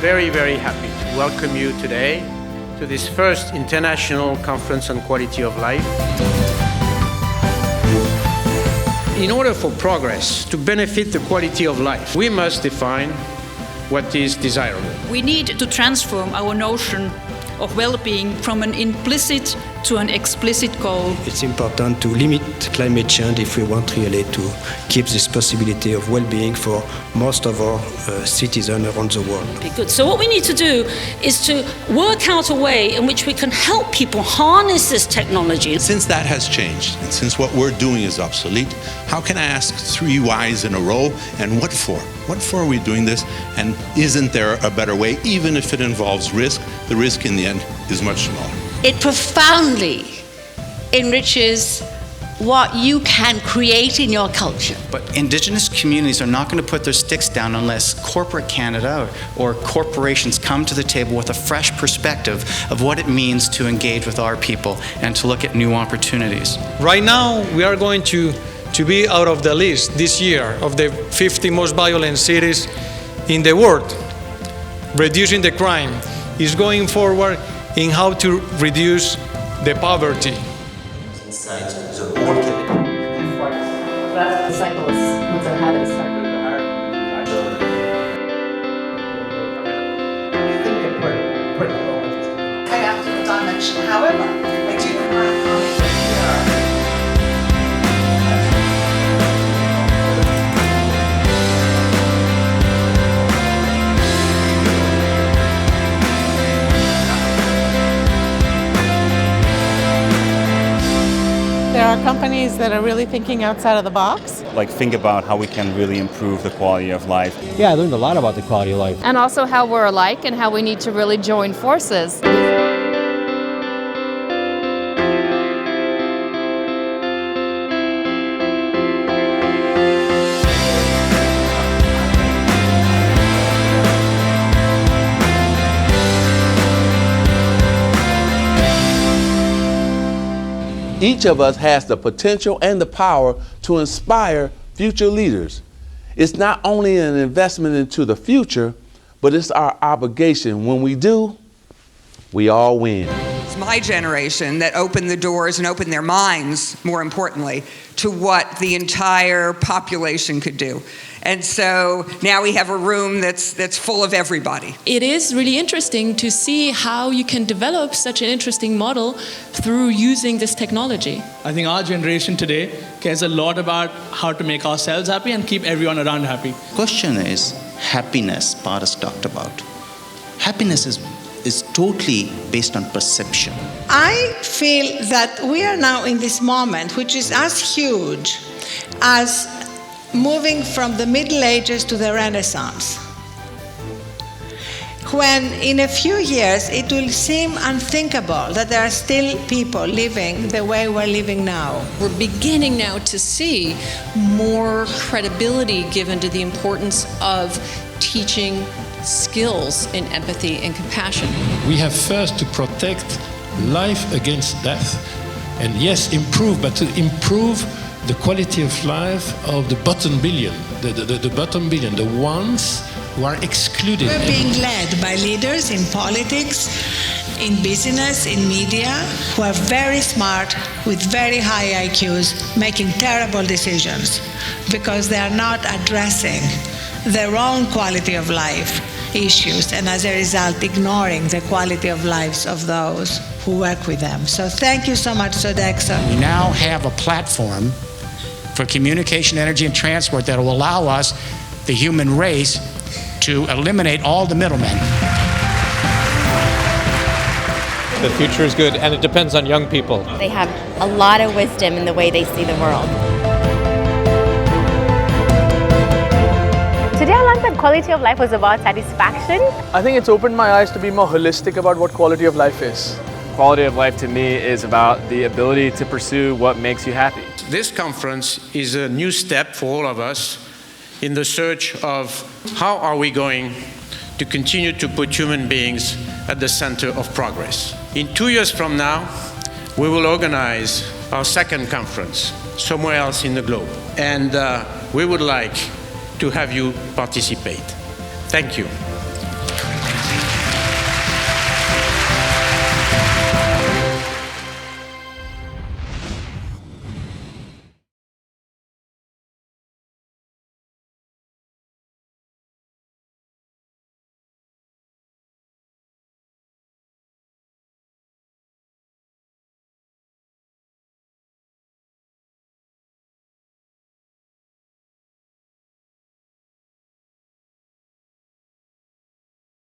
very, very happy to welcome you today to this first International Conference on Quality of Life. In order for progress to benefit the quality of life, we must define what is desirable. We need to transform our notion of well-being from an implicit to an explicit goal. It's important to limit climate change if we want really to keep this possibility of well-being for most of our citizens around the world. Good. So what we need to do is to work out a way in which we can help people harness this technology. Since that has changed, and since what we're doing is obsolete, how can I ask 3 whys in a row, and what for? What for are we doing this, and isn't there a better way, even if it involves risk? The risk in the end is much smaller. It profoundly enriches what you can create in your culture. But Indigenous communities are not going to put their sticks down unless corporate Canada or corporations come to the table with a fresh perspective of what it means to engage with our people and to look at new opportunities. Right now, we are going to be out of the list this year of the 50 most violent cities in the world. Reducing the crime is going forward in how to reduce the poverty. Inside the whole That's the cyclists, once they're Havas. I have the dimension, however, I do not. There are companies that are really thinking outside of the box. Like think about how we can really improve the quality of life. Yeah, I learned a lot about the quality of life. And also how we're alike and how we need to really join forces. Each of us has the potential and the power to inspire future leaders. It's not only an investment into the future, but it's our obligation. When we do, we all win. It's my generation that opened the doors and opened their minds, more importantly, to what the entire population could do. And so now we have a room that's full of everybody. It is really interesting to see how you can develop such an interesting model through using this technology. I think our generation today cares a lot about how to make ourselves happy and keep everyone around happy. Question is happiness, Paris talked about. Happiness is totally based on perception. I feel that we are now in this moment, which is as huge as moving from the Middle Ages to the Renaissance, when in a few years it will seem unthinkable that there are still people living the way we're living now. We're beginning now to see more credibility given to the importance of teaching skills in empathy and compassion. We have first to protect life against death, and yes, improve, but to improve the quality of life of the bottom billion, the bottom billion, the ones who are excluded. We're being led by leaders in politics, in business, in media, who are very smart, with very high IQs, making terrible decisions because they are not addressing their own quality of life issues, and as a result ignoring the quality of lives of those who work with them. So thank you so much, Sodexo. We now have a platform for communication, energy, and transport that will allow us, the human race, to eliminate all the middlemen. The future is good, and it depends on young people. They have a lot of wisdom in the way they see the world. Today I learned that quality of life was about satisfaction. I think it's opened my eyes to be more holistic about what quality of life is. Quality of life to me is about the ability to pursue what makes you happy. This conference is a new step for all of us in the search of how are we going to continue to put human beings at the center of progress. In 2 years from now, we will organize our second conference somewhere else in the globe. And we would like to have you participate. Thank you.